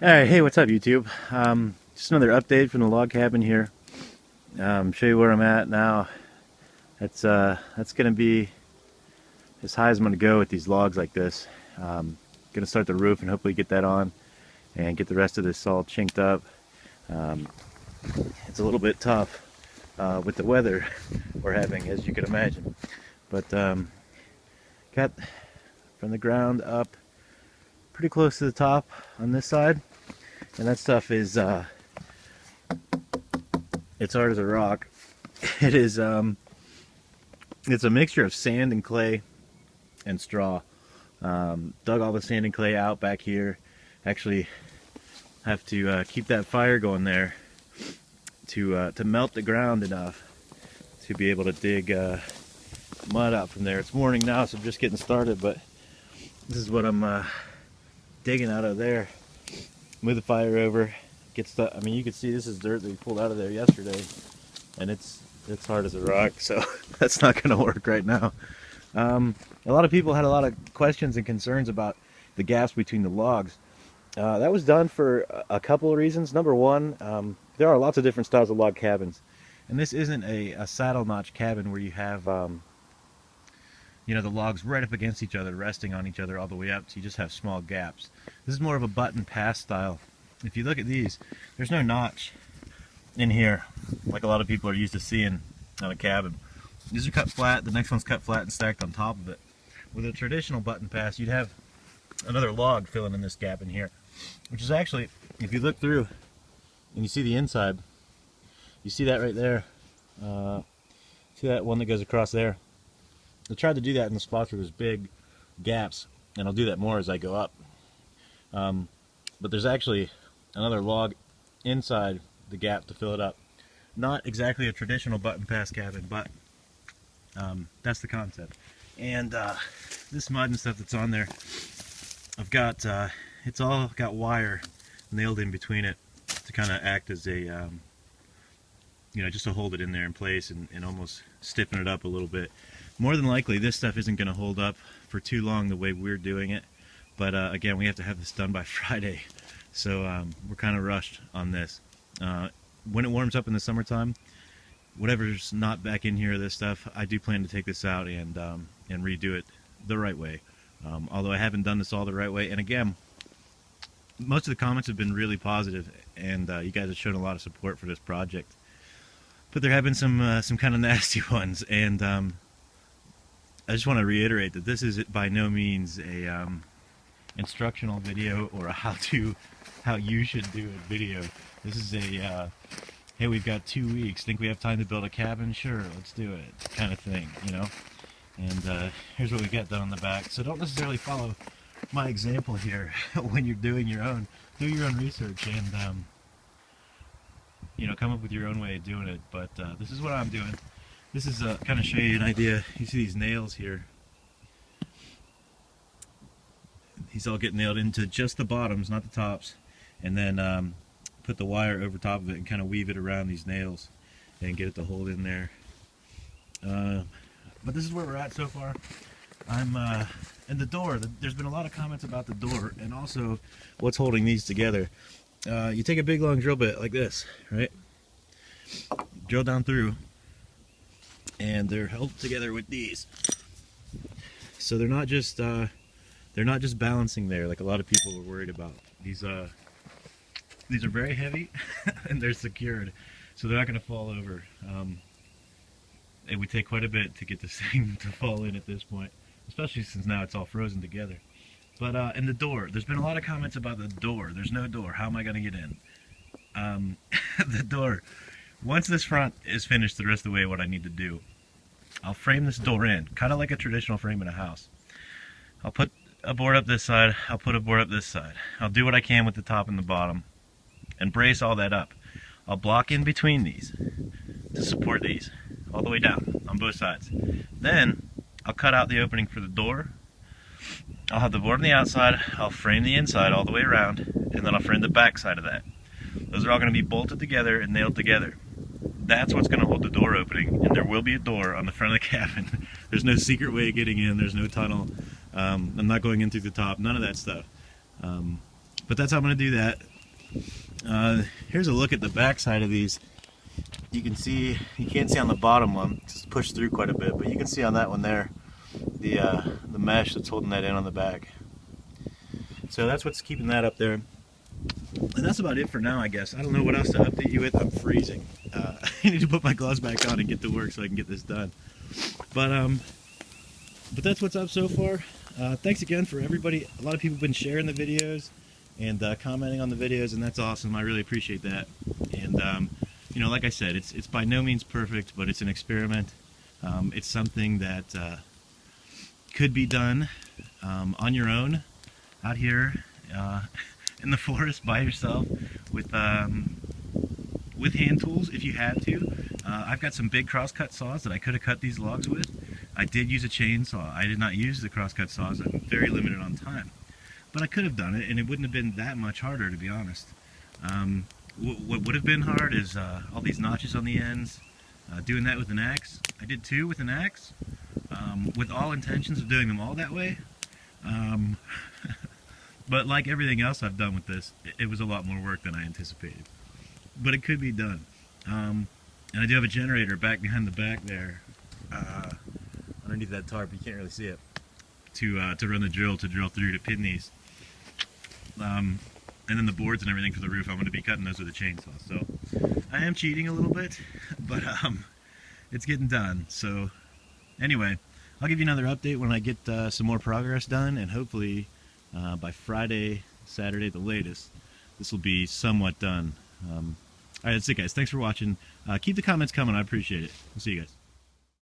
Alright, hey, what's up YouTube? Just another update from the log cabin here. Show you where I'm at now. That's gonna be as high as I'm gonna go with these logs like this. Gonna start the roof and hopefully get that on and get the rest of this all chinked up. Um, it's a little bit tough with the weather we're having, as you can imagine. But got from the ground up pretty close to the top on this side, and that stuff is it's hard as a rock. It is it's a mixture of sand and clay and straw. Dug all the sand and clay out back here. Actually have to keep that fire going there to melt the ground enough to be able to dig mud out from there. It's morning now, so I'm just getting started, but this is what I'm digging out of there. Move the fire over. Get stuff. I mean, you can see this is dirt that we pulled out of there yesterday, and it's hard as a rock, so that's not going to work right now. A lot of people had a lot of questions and concerns about the gaps between the logs. That was done for a couple of reasons. Number one, there are lots of different styles of log cabins, and this isn't a saddle notch cabin where you have you know, the logs right up against each other, resting on each other all the way up, so you just have small gaps. This is more of a button pass style. If you look at these, there's no notch in here like a lot of people are used to seeing on a cabin. These are cut flat, the next one's cut flat and stacked on top of it. With a traditional button pass, you'd have another log filling in this gap in here, which is actually, if you look through and you see the inside, you see that right there, see that one that goes across there? I tried to do that in the spots where there's big gaps, and I'll do that more as I go up. But there's actually another log inside the gap to fill it up. Not exactly a traditional button pass cabin, but that's the concept. And this mud and stuff that's on there, I've got, it's all got wire nailed in between it to kind of act as a, you know, just to hold it in there in place and almost stiffen it up a little bit. More than likely, this stuff isn't going to hold up for too long the way we're doing it. But again, we have to have this done by Friday, so we're kind of rushed on this. When it warms up in the summertime, whatever's not back in here, this stuff, I do plan to take this out and redo it the right way. Although I haven't done this all the right way, and again, most of the comments have been really positive, and you guys have shown a lot of support for this project. But there have been some kind of nasty ones, and I just want to reiterate that this is by no means a instructional video or a how you should do a video. This is a hey, we've got 2 weeks, think we have time to build a cabin? Sure, let's do it, kind of thing, you know. And here's what we got done on the back. So don't necessarily follow my example here when you're doing your own. Do your own research and you know, come up with your own way of doing it. But this is what I'm doing. This is kind of show you an idea. You see these nails here. These all get nailed into just the bottoms, not the tops, and then put the wire over top of it and kind of weave it around these nails and get it to hold in there. But this is where we're at so far. I'm and the door. There's been a lot of comments about the door and also what's holding these together. You take a big long drill bit like this, right? Drill down through, and they're held together with these. So they're not just balancing there like a lot of people were worried about. These are very heavy and they're secured, so they're not going to fall over. It would take quite a bit to get this thing to fall in at this point, especially since now it's all frozen together. But and the door, there's been a lot of comments about the door. There's no door. How am I going to get in? The door. Once this front is finished the rest of the way, what I need to do, I'll frame this door in, kind of like a traditional frame in a house. I'll put a board up this side, I'll put a board up this side. I'll do what I can with the top and the bottom and brace all that up. I'll block in between these to support these all the way down on both sides. Then I'll cut out the opening for the door. I'll have the board on the outside, I'll frame the inside all the way around, and then I'll frame the back side of that. Those are all going to be bolted together and nailed together. That's what's going to hold the door opening, and there will be a door on the front of the cabin. There's no secret way of getting in, there's no tunnel. I'm not going in through the top, none of that stuff. But that's how I'm going to do that. Here's a look at the back side of these. You can see, you can't see on the bottom one, it's pushed through quite a bit, but you can see on that one there, the mesh that's holding that in on the back. So that's what's keeping that up there. And that's about it for now, I guess. I don't know what else to update you with. I'm freezing. I need to put my gloves back on and get to work so I can get this done. But that's what's up so far. Thanks again for everybody. A lot of people have been sharing the videos and commenting on the videos, and that's awesome. I really appreciate that. And you know, like I said, it's by no means perfect, but it's an experiment. It's something that could be done on your own out here in the forest by yourself with hand tools if you had to. I've got some big crosscut saws that I could have cut these logs with. I did use a chainsaw. I did not use the crosscut saws. I'm very limited on time. But I could have done it, and it wouldn't have been that much harder, to be honest. What would have been hard is all these notches on the ends. Doing that with an axe. I did two with an axe, with all intentions of doing them all that way. But like everything else I've done with this, it was a lot more work than I anticipated. But it could be done. And I do have a generator back behind the back there, underneath that tarp. You can't really see it. To run the drill, to drill through, to pin these. And then the boards and everything for the roof, I'm going to be cutting those with a chainsaw. So I am cheating a little bit, but it's getting done. So anyway, I'll give you another update when I get some more progress done, and hopefully by Friday, Saturday at the latest, this will be somewhat done. Alright, that's it, guys. Thanks for watching. Keep the comments coming. I appreciate it. We'll see you guys.